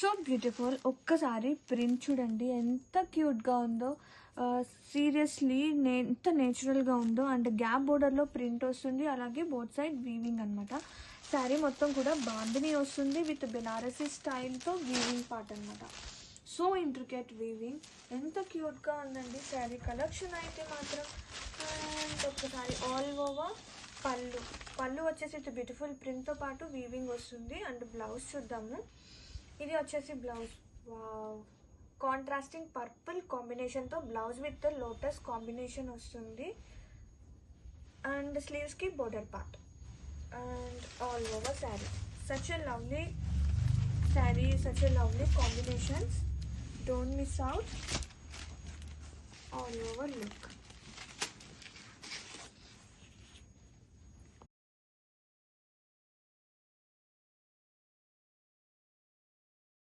So beautiful. ఒక్కసారి print చూడండి ఎంత క్యూట్గా ఉందో. సీరియస్లీ ఎంత నేచురల్గా ఉందో. అండ్ గ్యాప్ బోర్డర్లో ప్రింట్ వస్తుంది, అలాగే బోత్ సైడ్ వీవింగ్ అనమాట. శారీ మొత్తం కూడా బాందిని వస్తుంది విత్ బెనారసీ స్టైల్తో వీవింగ్ పార్ట్ అనమాట. సో ఇంట్రికేట్ వీవింగ్, ఎంత క్యూట్గా ఉందండి శారీ కలెక్షన్ అయితే మాత్రం. అండ్ ఒక్కసారి ఆల్ ఓవర్ పళ్ళు వచ్చేసి ఇటు బ్యూటిఫుల్ ప్రింట్తో పాటు వీవింగ్ వస్తుంది. అండ్ బ్లౌజ్ చూద్దాము. ఇది వచ్చేసి బ్లౌజ్. వావ్, కాంట్రాస్టింగ్ పర్పుల్ కాంబినేషన్తో బ్లౌజ్ విత్ లోటస్ కాంబినేషన్ వస్తుంది. అండ్ స్లీవ్స్కి border part and all over sari. Such a lovely sari, such a lovely combinations. Don't miss out. All over look.